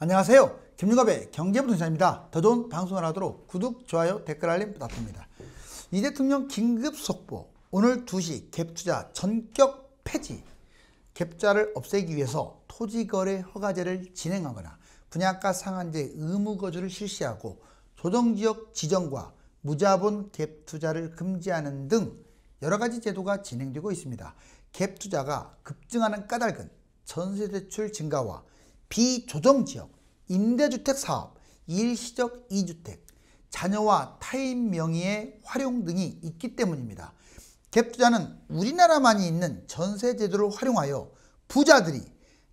안녕하세요. 김윤갑의 경제부동산입니다. 더 좋은 방송을 하도록 구독, 좋아요, 댓글 알림 부탁드립니다. 이 대통령 긴급 속보, 오늘 2시 갭투자 전격 폐지. 갭투자를 없애기 위해서 토지거래 허가제를 진행하거나 분양가 상한제 의무거주를 실시하고 조정지역 지정과 무자본 갭투자를 금지하는 등 여러가지 제도가 진행되고 있습니다. 갭투자가 급증하는 까닭은 전세대출 증가와 비조정지역, 임대주택 사업, 일시적 2주택, 자녀와 타인 명의의 활용 등이 있기 때문입니다. 갭투자는 우리나라만이 있는 전세제도를 활용하여 부자들이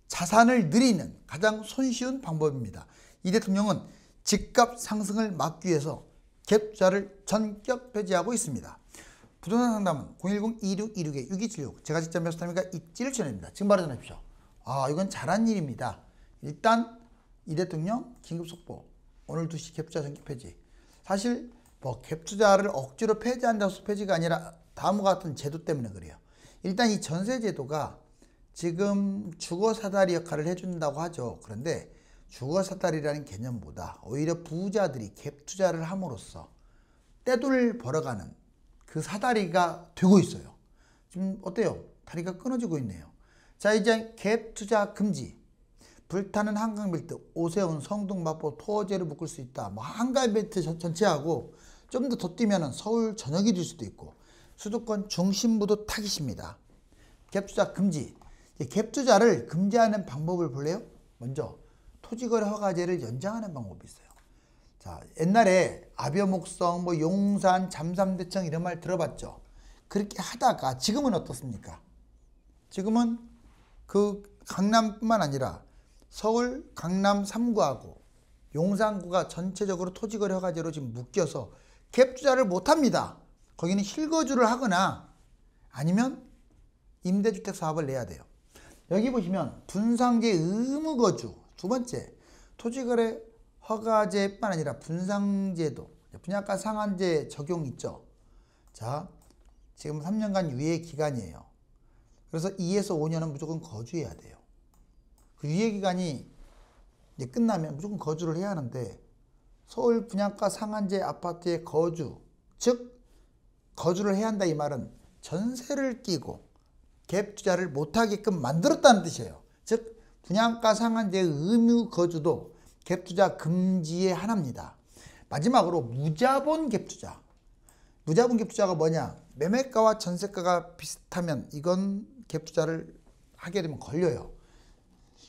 자산을 늘리는 가장 손쉬운 방법입니다. 이 대통령은 집값 상승을 막기 위해서 갭투자를 전격 폐지하고 있습니다. 부동산 상담은 010-2626-6276 제가 직접 몇 사람이니까 입지를 전해드립니다. 지금 바로 전화주십시오. 이건 잘한 일입니다. 일단 이 대통령 긴급 속보, 오늘 2시 갭투자 전격 폐지. 사실 뭐 갭투자를 억지로 폐지한다고 해서 폐지가 아니라 다음과 같은 제도 때문에 그래요. 일단 이 전세제도가 지금 주거사다리 역할을 해준다고 하죠. 그런데 주거사다리라는 개념보다 오히려 부자들이 갭투자를 함으로써 떼돈을 벌어가는 그 사다리가 되고 있어요. 지금 어때요? 다리가 끊어지고 있네요. 자, 이제 갭투자 금지. 불타는 한강벨트, 오세훈, 성동, 마포, 토어제를 묶을 수 있다. 뭐 한강벨트 전체하고 좀 더 뛰면 서울 전역이 될 수도 있고 수도권 중심부도 타깃입니다. 갭투자 금지. 갭투자를 금지하는 방법을 볼래요? 먼저 토지거래 허가제를 연장하는 방법이 있어요. 자, 옛날에 아벼목성, 뭐 용산, 잠삼대청 이런 말 들어봤죠? 그렇게 하다가 지금은 어떻습니까? 지금은 그 강남뿐만 아니라 서울, 강남 3구하고 용산구가 전체적으로 토지거래 허가제로 지금 묶여서 갭투자를 못합니다. 거기는 실거주를 하거나 아니면 임대주택 사업을 내야 돼요. 여기 보시면 분상제 의무거주, 두 번째 토지거래 허가제뿐만 아니라 분상제도, 분양가 상한제 적용 있죠. 자, 지금 3년간 유예 기간이에요. 그래서 2에서 5년은 무조건 거주해야 돼요. 그 유예 기간이 이제 끝나면 무조건 거주를 해야 하는데 서울 분양가 상한제 아파트에 거주, 즉 거주를 해야 한다 이 말은 전세를 끼고 갭 투자를 못하게끔 만들었다는 뜻이에요. 즉 분양가 상한제 의무 거주도 갭 투자 금지의 하나입니다. 마지막으로 무자본 갭 투자. 무자본 갭 투자가 뭐냐? 매매가와 전세가가 비슷하면 이건 갭 투자를 하게 되면 걸려요.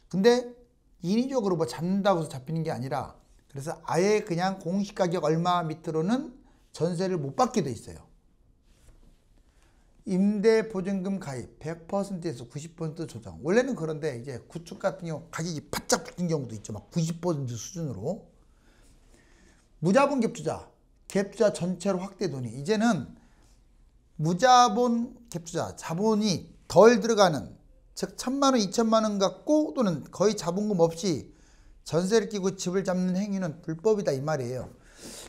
근데 인위적으로 뭐 잡는다고 해서 잡히는 게 아니라 그래서 아예 그냥 공시가격 얼마 밑으로는 전세를 못 받게 돼 있어요. 임대보증금 가입 100%에서 90% 조정. 원래는 그런데 이제 구축 같은 경우 가격이 바짝 붙은 경우도 있죠. 막 90% 수준으로. 무자본 갭투자, 갭투자 전체로 확대 돈이. 이제는 무자본 갭투자, 자본이 덜 들어가는, 즉 1,000만 원, 2,000만 원 갖고 또는 거의 자본금 없이 전세를 끼고 집을 잡는 행위는 불법이다 이 말이에요.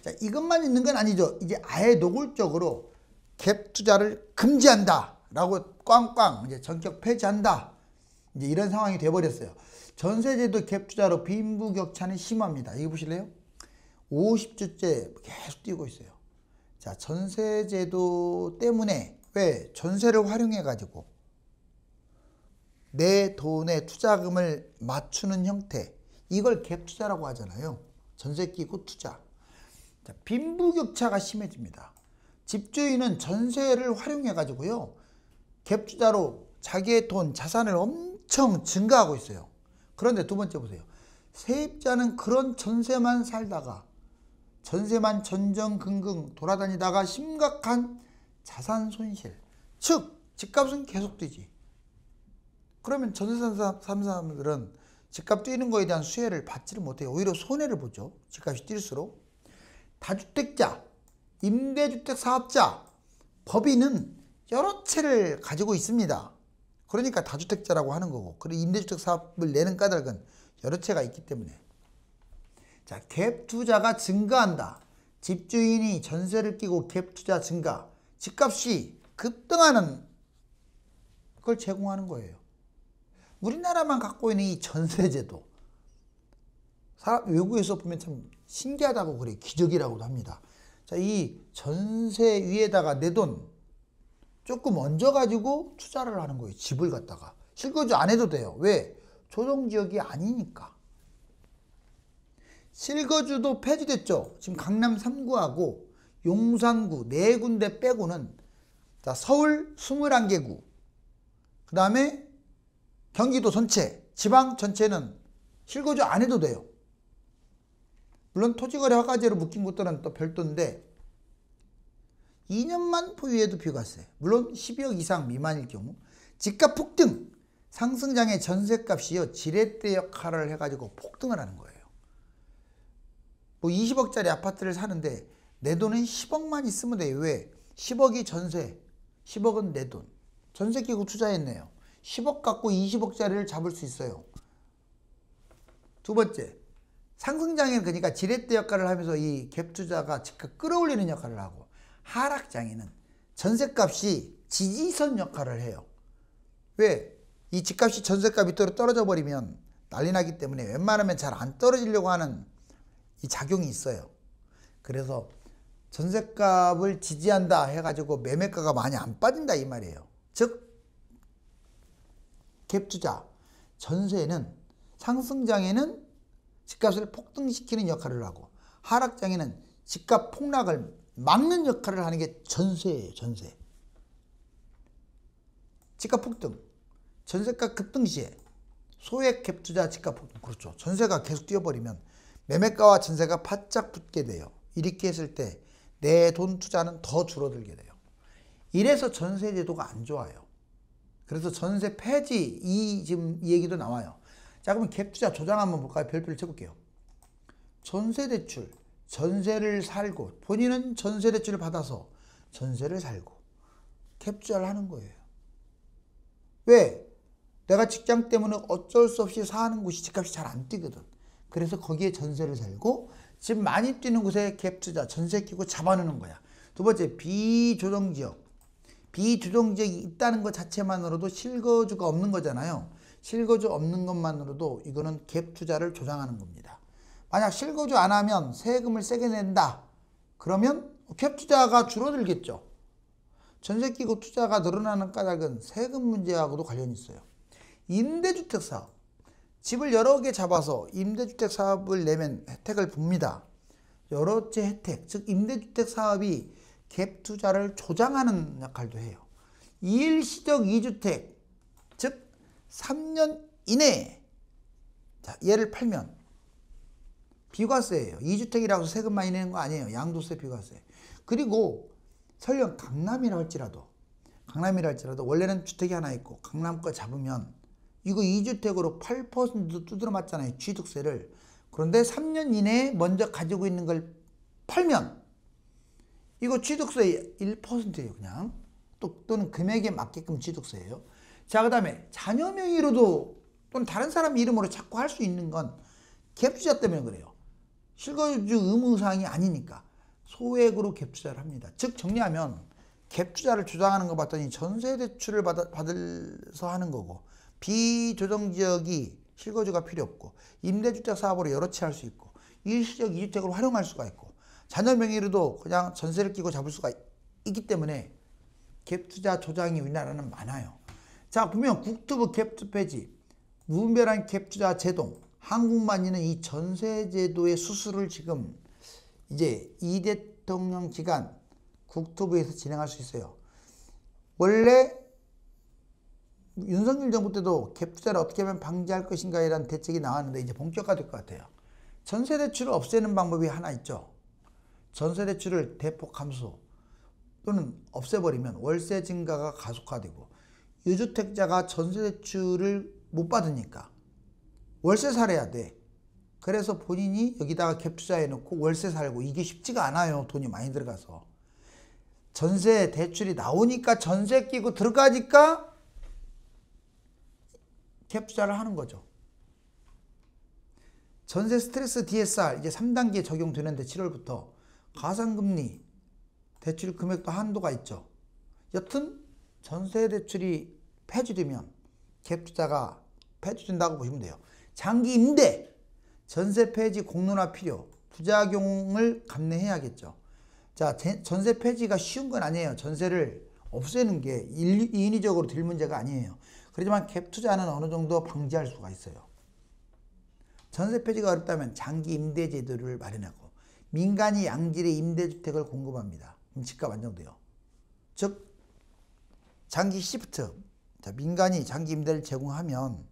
자, 이것만 있는 건 아니죠. 이제 아예 노골적으로 갭 투자를 금지한다 라고 꽝꽝 이제 전격 폐지한다, 이제 이런 상황이 돼버렸어요. 전세제도 갭 투자로 빈부격차는 심합니다. 여기 보실래요? 50주째 계속 뛰고 있어요. 자, 전세제도 때문에 왜 전세를 활용해 가지고 내 돈의 투자금을 맞추는 형태, 이걸 갭 투자라고 하잖아요. 전세 끼고 투자. 자, 빈부격차가 심해집니다. 집주인은 전세를 활용해 가지고요 갭 투자로 자기의 돈, 자산을 엄청 증가하고 있어요. 그런데 두 번째 보세요. 세입자는 그런 전세만 살다가 전세만 전전긍긍 돌아다니다가 심각한 자산 손실, 즉 집값은 계속 뛰지. 그러면 전세 사는 사람들은 집값 뛰는 거에 대한 수혜를 받지를 못해요. 오히려 손해를 보죠. 집값이 뛸수록. 다주택자, 임대주택 사업자, 법인은 여러 채를 가지고 있습니다. 그러니까 다주택자라고 하는 거고, 그리고 임대주택 사업을 내는 까닭은 여러 채가 있기 때문에. 자, 갭 투자가 증가한다. 집주인이 전세를 끼고 갭 투자 증가, 집값이 급등하는 걸 제공하는 거예요. 우리나라만 갖고 있는 이 전세제도, 외국에서 보면 참 신기하다고 그래. 기적이라고도 합니다. 자, 이 전세 위에다가 내 돈 조금 얹어가지고 투자를 하는 거예요. 집을 갖다가. 실거주 안 해도 돼요. 왜? 조정지역이 아니니까. 실거주도 폐지됐죠. 지금 강남 3구하고 용산구 4군데 빼고는 자, 서울 21개구, 그 다음에 경기도 전체, 지방 전체는 실거주 안 해도 돼요. 물론 토지거래 허가제로 묶인 곳들은 또 별도인데 2년만 포유해도 비과세. 물론 12억 이상 미만일 경우 집값 폭등, 상승장의 전셋값이요 지렛대 역할을 해가지고 폭등을 하는 거예요. 뭐 20억짜리 아파트를 사는데 내 돈은 10억만 있으면 돼요. 왜? 10억이 전세, 10억은 내 돈. 전세 끼고 투자했네요. 10억 갖고 20억짜리를 잡을 수 있어요. 두 번째, 상승장에는 그러니까 지렛대 역할을 하면서 이 갭 투자가 집값 끌어올리는 역할을 하고, 하락장에는 전셋값이 지지선 역할을 해요. 왜? 이 집값이 전셋값 밑으로 떨어져 버리면 난리 나기 때문에 웬만하면 잘 안 떨어지려고 하는 이 작용이 있어요. 그래서 전셋값을 지지한다 해가지고 매매가가 많이 안 빠진다 이 말이에요. 즉 갭투자, 전세는 상승장에는 집값을 폭등시키는 역할을 하고 하락장에는 집값 폭락을 막는 역할을 하는 게 전세예요. 전세. 집값 폭등, 전세가 급등 시에 소액 갭투자 집값 폭등. 그렇죠. 전세가 계속 뛰어버리면 매매가와 전세가 바짝 붙게 돼요. 이렇게 했을 때 내 돈 투자는 더 줄어들게 돼요. 이래서 전세 제도가 안 좋아요. 그래서 전세 폐지 지금 이 얘기도 나와요. 자, 그럼 갭투자 조장 한번 볼까요? 별표를 쳐볼게요. 전세대출, 전세를 살고 본인은 전세대출을 받아서 전세를 살고 갭투자를 하는 거예요. 왜? 내가 직장 때문에 어쩔 수 없이 사는 곳이 집값이 잘 안 뛰거든. 그래서 거기에 전세를 살고 집 많이 뛰는 곳에 갭투자, 전세 끼고 잡아놓는 거야. 두 번째, 비조정지역. 비조정지역이 있다는 것 자체만으로도 실거주가 없는 거잖아요. 실거주 없는 것만으로도 이거는 갭투자를 조장하는 겁니다. 만약 실거주 안 하면 세금을 세게 낸다. 그러면 갭투자가 줄어들겠죠. 전세 끼고 투자가 늘어나는 까닭은 세금 문제하고도 관련이 있어요. 임대주택 사업. 집을 여러 개 잡아서 임대주택 사업을 내면 혜택을 봅니다. 여러 채 혜택, 즉 임대주택 사업이 갭 투자를 조장하는 역할도 해요. 일시적 2주택, 즉 3년 이내에 자, 얘를 팔면 비과세예요. 2주택이라고 세금 많이 내는 거 아니에요. 양도세 비과세. 그리고 설령 강남이라 할지라도 원래는 주택이 하나 있고 강남 거 잡으면 이거 2주택으로 8% 두드려 맞잖아요. 취득세를. 그런데 3년 이내에 먼저 가지고 있는 걸 팔면 이거 취득세 1%예요. 그냥. 또는 금액에 맞게끔 취득세예요. 자, 그 다음에 자녀 명의로도 또는 다른 사람 이름으로 자꾸 할 수 있는 건 갭투자 때문에 그래요. 실거주 의무사항이 아니니까 소액으로 갭투자를 합니다. 즉 정리하면 갭투자를 주장하는 거 봤더니 전세대출을 받아서 하는 거고 비조정지역이 실거주가 필요 없고 임대주택 사업으로 여러 채 할 수 있고 일시적 2주택으로 활용할 수가 있고 자녀 명의로도 그냥 전세를 끼고 잡을 수가 있기 때문에 갭투자 조장이 우리나라는 많아요. 자, 보면 국토부 갭투 폐지, 무분별한 갭투자 제동, 한국만이는 이 전세제도의 수술을 지금 이제 이 대통령 기간 국토부에서 진행할 수 있어요. 원래 윤석열 정부 때도 갭투자를 어떻게 하면 방지할 것인가에 대한 대책이 나왔는데 이제 본격화될 것 같아요. 전세대출을 없애는 방법이 하나 있죠. 전세대출을 대폭 감소 또는 없애버리면 월세 증가가 가속화되고 유주택자가 전세대출을 못 받으니까 월세 살아야 돼. 그래서 본인이 여기다가 갭투자해 놓고 월세 살고 이게 쉽지가 않아요. 돈이 많이 들어가서. 전세 대출이 나오니까 전세 끼고 들어가니까 갭투자를 하는 거죠. 전세 스트레스 DSR 이제 3단계 적용되는데 7월부터 가상금리 대출 금액도 한도가 있죠. 여튼 전세 대출이 폐지되면 갭투자가 폐지된다고 보시면 돼요. 장기 임대 전세 폐지 공론화 필요, 부작용을 감내해야겠죠. 자, 전세 폐지가 쉬운 건 아니에요. 전세를 없애는 게 인위적으로 될 문제가 아니에요. 그렇지만 갭 투자는 어느 정도 방지할 수가 있어요. 전세 폐지가 어렵다면 장기 임대 제도를 마련하고 민간이 양질의 임대주택을 공급합니다. 그럼 집값 안정돼요. 즉 장기 시프트, 민간이 장기 임대를 제공하면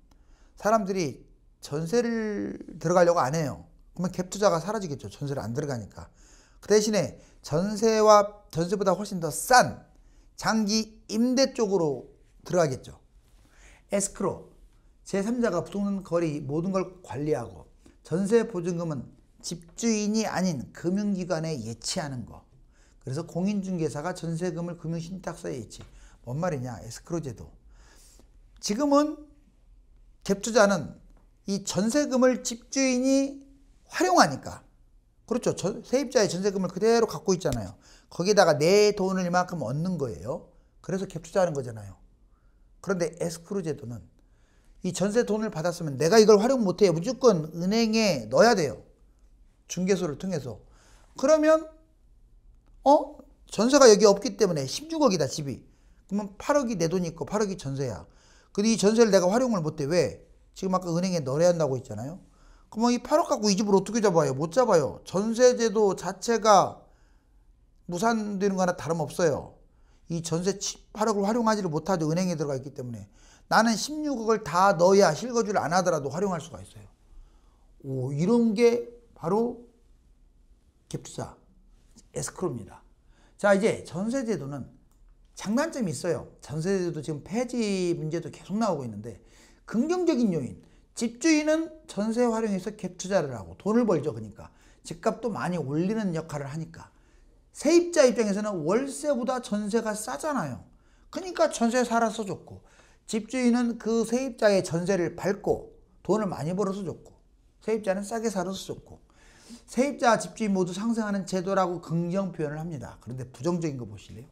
사람들이 전세를 들어가려고 안 해요. 그러면 갭 투자가 사라지겠죠. 전세를 안 들어가니까. 그 대신에 전세보다 훨씬 더 싼 장기 임대 쪽으로 들어가겠죠. 에스크로, 제3자가 부동산 거래 모든 걸 관리하고 전세 보증금은 집주인이 아닌 금융기관에 예치하는 거. 그래서 공인중개사가 전세금을 금융신탁사에 예치. 뭔 말이냐? 에스크로 제도. 지금은 갭투자는 이 전세금을 집주인이 활용하니까, 그렇죠. 세입자의 전세금을 그대로 갖고 있잖아요. 거기다가 내 돈을 이만큼 얻는 거예요. 그래서 갭투자하는 거잖아요. 그런데 에스크로 제도는 이 전세 돈을 받았으면 내가 이걸 활용 못해요. 무조건 은행에 넣어야 돼요. 중개소를 통해서. 그러면 전세가 여기 없기 때문에 16억이다 집이. 그러면 8억이 내 돈이 있고 8억이 전세야. 근데 이 전세를 내가 활용을 못해. 왜? 지금 아까 은행에 넣어야 한다고 했잖아요. 그러면 이 8억 갖고 이 집을 어떻게 잡아요? 못 잡아요. 전세제도 자체가 무산되는 거나 다름없어요. 이 전세 8억을 활용하지를 못하죠. 은행에 들어가 있기 때문에. 나는 16억을 다 넣어야 실거주를 안 하더라도 활용할 수가 있어요. 오, 이런 게 바로 갭투자, 에스크로입니다. 자, 이제 전세제도는 장단점이 있어요. 전세제도 지금 폐지 문제도 계속 나오고 있는데, 긍정적인 요인, 집주인은 전세 활용해서 갭투자를 하고 돈을 벌죠. 그러니까 집값도 많이 올리는 역할을 하니까. 세입자 입장에서는 월세보다 전세가 싸잖아요. 그러니까 전세 살아서 좋고, 집주인은 그 세입자의 전세를 밟고 돈을 많이 벌어서 좋고, 세입자는 싸게 살아서 좋고, 세입자 집주인 모두 상승하는 제도라고 긍정 표현을 합니다. 그런데 부정적인 거 보실래요?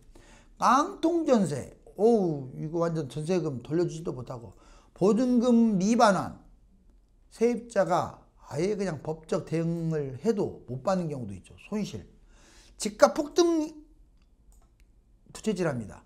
깡통전세. 오우, 이거 완전 전세금 돌려주지도 못하고, 보증금 미반환. 세입자가 아예 그냥 법적 대응을 해도 못 받는 경우도 있죠. 손실. 집값 폭등 부채질합니다.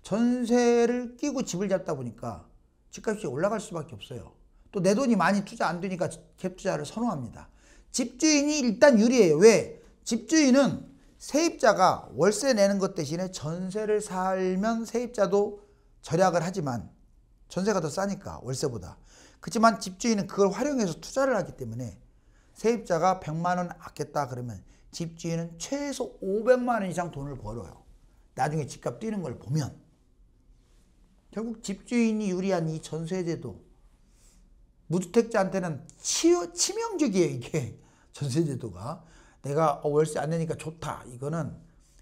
전세를 끼고 집을 잡다 보니까 집값이 올라갈 수밖에 없어요. 또 내 돈이 많이 투자 안 되니까 갭 투자를 선호합니다. 집주인이 일단 유리해요. 왜? 집주인은 세입자가 월세 내는 것 대신에 전세를 살면 세입자도 절약을 하지만 전세가 더 싸니까 월세보다. 그렇지만 집주인은 그걸 활용해서 투자를 하기 때문에 세입자가 100만 원 아꼈다 그러면 집주인은 최소 500만 원 이상 돈을 벌어요. 나중에 집값 뛰는 걸 보면. 결국 집주인이 유리한 이 전세제도, 무주택자한테는 치명적이에요. 이게 전세제도가. 내가 월세 안 내니까 좋다. 이거는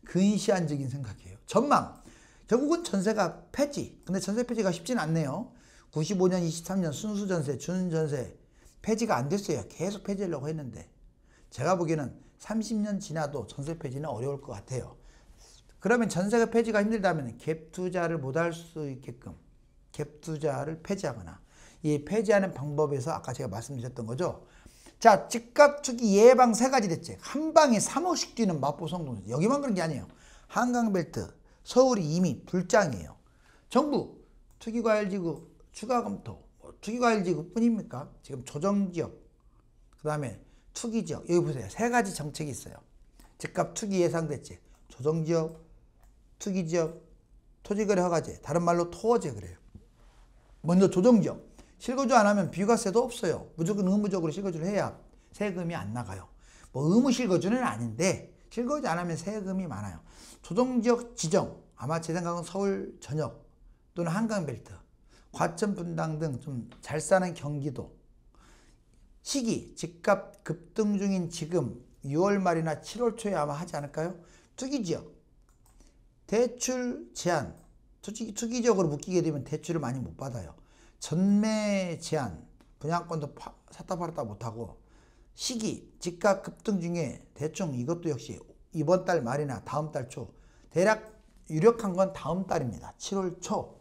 근시안적인 생각이에요. 전망. 결국은 전세가 폐지. 근데 전세 폐지가 쉽진 않네요. 95년, 23년 순수전세, 준전세 폐지가 안 됐어요. 계속 폐지하려고 했는데 제가 보기에는 30년 지나도 전세 폐지는 어려울 것 같아요. 그러면 전세가 폐지가 힘들다면 갭 투자를 못할 수 있게끔 갭 투자를 폐지하거나, 이 폐지하는 방법에서 아까 제가 말씀드렸던 거죠. 자, 집값 투기 예방 3가지 대책. 한 방에 3억씩 뛰는 마포 성동. 여기만 그런 게 아니에요. 한강벨트, 서울이 이미 불장이에요. 정부 투기과열지구 추가 검토. 투기과열지구 뿐입니까? 지금 조정지역, 그 다음에 투기지역. 여기 보세요. 3가지 정책이 있어요. 집값 투기 예상 대책. 조정지역, 투기지역, 토지거래 허가제. 다른 말로 토어제 그래요. 먼저 조정지역. 실거주 안 하면 비과세도 없어요. 무조건 의무적으로 실거주를 해야 세금이 안 나가요. 뭐 의무 실거주는 아닌데 실거주 안 하면 세금이 많아요. 조정지역 지정. 아마 제 생각은 서울 전역 또는 한강벨트, 과천 분당 등 좀 잘 사는 경기도. 시기, 집값 급등 중인 지금 6월 말이나 7월 초에 아마 하지 않을까요? 투기지역. 대출 제한. 투기지역으로 묶이게 되면 대출을 많이 못 받아요. 전매 제한, 분양권도 샀다 팔았다 못하고. 시기, 집값 급등 중에 대충 이것도 역시 이번 달 말이나 다음 달 초. 대략 유력한 건 다음 달입니다. 7월 초.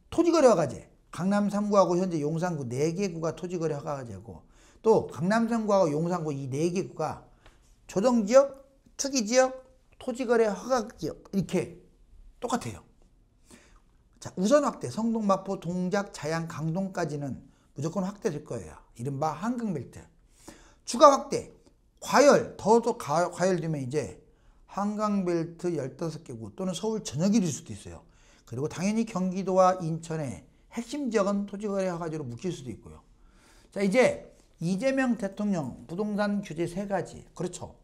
토지거래 허가제. 강남 3구하고 현재 용산구 4개 구가 토지거래 허가제고, 또 강남 3구하고 용산구 이 4개 구가 조정지역, 투기지역, 토지거래 허가지역 이렇게 똑같아요. 자, 우선 확대, 성동, 마포, 동작, 자양, 강동까지는 무조건 확대될 거예요. 이른바 한강벨트. 추가 확대, 과열, 더더 과열되면 이제 한강벨트 15개구 또는 서울 전역이 될 수도 있어요. 그리고 당연히 경기도와 인천의 핵심 지역은 토지거래 허가지로 묶일 수도 있고요. 자, 이제 이재명 대통령 부동산 규제 3가지. 그렇죠.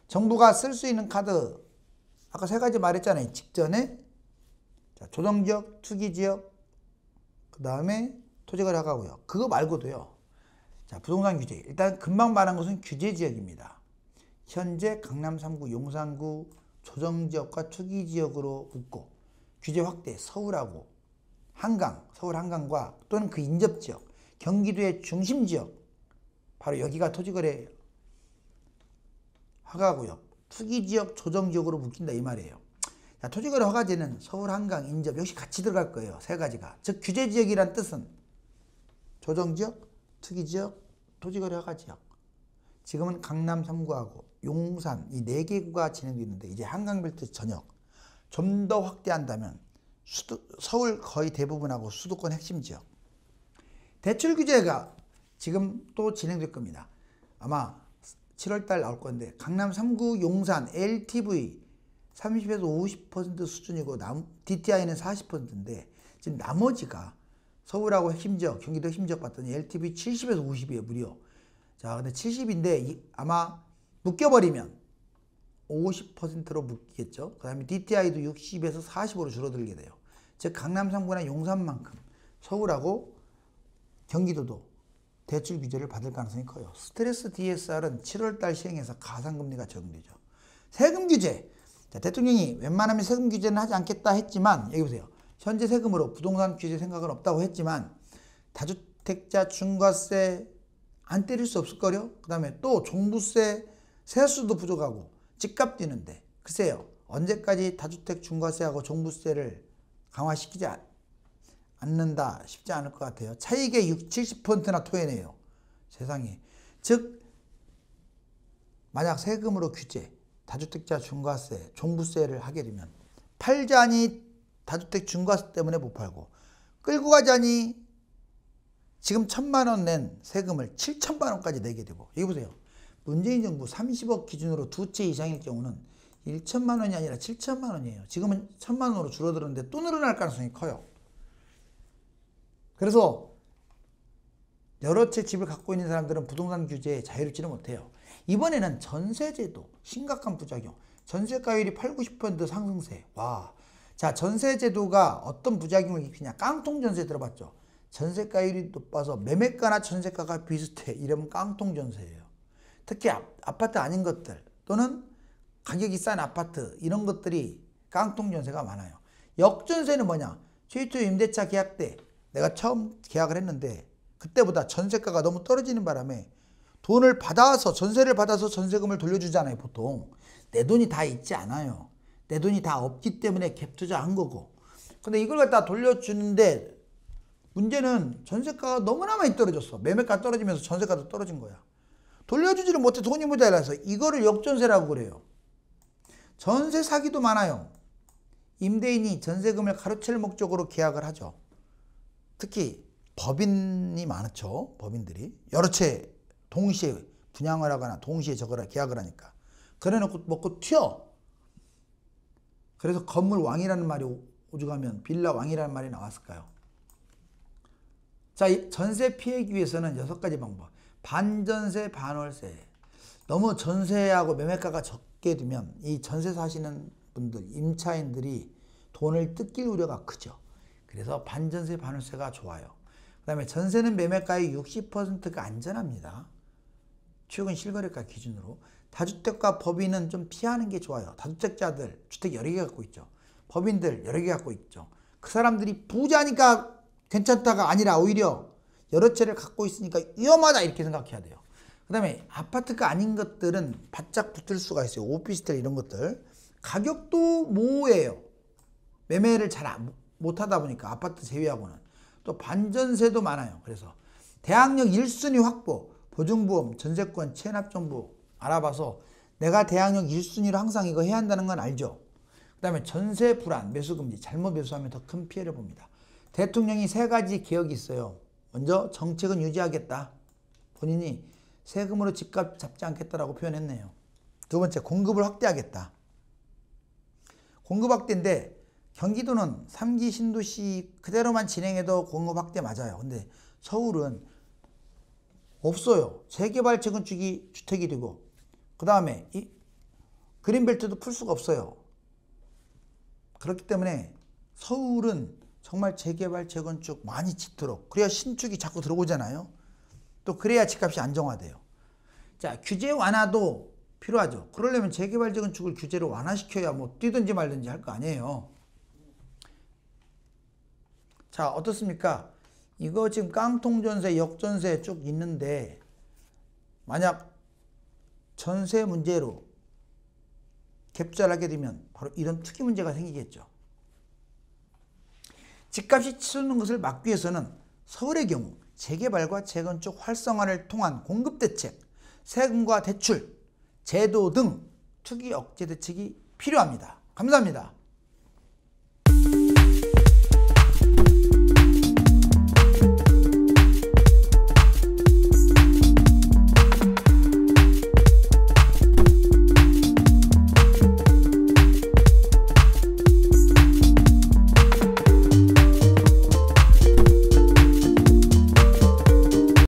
정부가 쓸 수 있는 카드 아까 3가지 말했잖아요. 직전에 자, 조정지역, 투기지역, 그 다음에 토지거래 허가고요. 그거 말고도요. 자, 부동산 규제. 일단 금방 말한 것은 규제지역입니다. 현재 강남 3구, 용산구 조정지역과 투기지역으로 묶고 규제 확대 서울하고 한강, 서울 한강과 또는 그 인접지역, 경기도의 중심지역 바로 여기가 토지거래 허가고요. 투기지역, 조정지역으로 묶인다 이 말이에요. 자, 토지거래 허가제는 서울 한강, 인접 역시 같이 들어갈 거예요. 3가지가. 즉 규제지역이란 뜻은 조정지역, 투기지역, 토지거래 허가지역. 지금은 강남 3구하고 용산 이 4개 구가 진행되는데 이제 한강벨트 전역 좀 더 확대한다면 서울 거의 대부분하고 수도권 핵심 지역. 대출 규제가 지금 또 진행될 겁니다. 아마 7월달 나올 건데 강남 3구 용산 LTV 30에서 50% 수준이고 DTI는 40%인데 지금 나머지가 서울하고 핵심 지역, 경기도 핵심 지역 봤더니 LTV 70에서 50이에요. 무려. 자, 근데 70인데 아마 묶여버리면 50%로 묶이겠죠. 그 다음에 DTI도 60에서 40으로 줄어들게 돼요. 즉 강남 3구나 용산만큼 서울하고 경기도도 대출 규제를 받을 가능성이 커요. 스트레스 DSR은 7월달 시행해서 가상금리가 적용되죠. 세금 규제. 자, 대통령이 웬만하면 세금 규제는 하지 않겠다 했지만 여기 보세요. 현재 세금으로 부동산 규제 생각은 없다고 했지만 다주택자 중과세 안 때릴 수 없을 거요. 그 다음에 또 종부세 세수도 부족하고 집값 뛰는데 글쎄요. 언제까지 다주택 중과세하고 종부세를 강화시키지 않는다 쉽지 않을 것 같아요. 차익의 60, 70%나 토해내요. 세상에. 즉 만약 세금으로 규제, 다주택자 중과세, 종부세를 하게 되면 팔자니 다주택 중과세 때문에 못 팔고 끌고 가자니 지금 1,000만 원 낸 세금을 7천만 원까지 내게 되고 여기 보세요. 문재인 정부 30억 기준으로 2채 이상일 경우는 1천만 원이 아니라 7천만 원이에요. 지금은 1,000만 원으로 줄어들었는데 또 늘어날 가능성이 커요. 그래서 여러 채 집을 갖고 있는 사람들은 부동산 규제에 자유롭지는 못해요. 이번에는 전세제도 심각한 부작용. 전세가율이 8, 90% 상승세. 와. 자, 전세제도가 어떤 부작용을 일으키냐. 깡통전세 들어봤죠? 전세가율이 높아서 매매가나 전세가가 비슷해. 이러면 깡통전세예요. 특히 아파트 아닌 것들 또는 가격이 싼 아파트 이런 것들이 깡통전세가 많아요. 역전세는 뭐냐. 최초 임대차 계약 때 내가 처음 계약을 했는데 그때보다 전세가가 너무 떨어지는 바람에 돈을 받아서 전세를 받아서 전세금을 돌려주잖아요. 보통 내 돈이 다 있지 않아요. 내 돈이 다 없기 때문에 갭 투자한 거고. 근데 이걸 갖다 돌려주는데 문제는 전세가가 너무나 많이 떨어졌어. 매매가 떨어지면서 전세가도 떨어진 거야. 돌려주지를 못해 돈이 모자라서 이거를 역전세라고 그래요. 전세 사기도 많아요. 임대인이 전세금을 가로챌 목적으로 계약을 하죠. 특히 법인이 많죠. 법인들이 여러 채 동시에 분양을 하거나 동시에 저거를 계약을 하니까 그래놓고 먹고 튀어. 그래서 건물 왕이라는 말이 오죽하면 빌라 왕이라는 말이 나왔을까요? 자, 전세 피하기 위해서는 6가지 방법. 반전세, 반월세. 너무 전세하고 매매가가 적게 되면 이 전세 사시는 분들, 임차인들이 돈을 뜯길 우려가 크죠. 그래서 반전세, 반월세가 좋아요. 그 다음에 전세는 매매가의 60%가 안전합니다. 최근 실거래가 기준으로. 다주택과 법인은 좀 피하는 게 좋아요. 다주택자들 주택 여러 개 갖고 있죠. 법인들 여러 개 갖고 있죠. 그 사람들이 부자니까 괜찮다가 아니라 오히려 여러 채를 갖고 있으니까 위험하다 이렇게 생각해야 돼요. 그 다음에 아파트가 아닌 것들은 바짝 붙을 수가 있어요. 오피스텔 이런 것들. 가격도 모호해요. 매매를 잘 못하다 보니까 아파트 제외하고는. 또 반전세도 많아요. 그래서 대항력 1순위 확보. 보증보험, 전세권, 체납정보 알아봐서 내가 대항력 1순위로 항상 이거 해야 한다는 건 알죠. 그 다음에 전세 불안, 매수금지, 잘못 매수하면 더 큰 피해를 봅니다. 대통령이 3가지 개혁이 있어요. 먼저 정책은 유지하겠다. 본인이 세금으로 집값 잡지 않겠다라고 표현했네요. 두 번째, 공급을 확대하겠다. 공급 확대인데 경기도는 3기 신도시 그대로만 진행해도 공급 확대 맞아요. 근데 서울은 없어요. 재개발 재건축이 주택이 되고, 그 다음에 이 그린벨트도 풀 수가 없어요. 그렇기 때문에 서울은 정말 재개발 재건축 많이 짓도록, 그래야 신축이 자꾸 들어오잖아요. 또 그래야 집값이 안정화돼요. 자, 규제 완화도 필요하죠. 그러려면 재개발 재건축을 규제를 완화시켜야 뭐 뛰든지 말든지 할 거 아니에요. 자, 어떻습니까? 이거 지금 깡통전세, 역전세 쭉 있는데 만약 전세 문제로 갭투자를 하게 되면 바로 이런 투기 문제가 생기겠죠. 집값이 치솟는 것을 막기 위해서는 서울의 경우 재개발과 재건축 활성화를 통한 공급 대책, 세금과 대출, 제도 등 투기 억제 대책이 필요합니다. 감사합니다.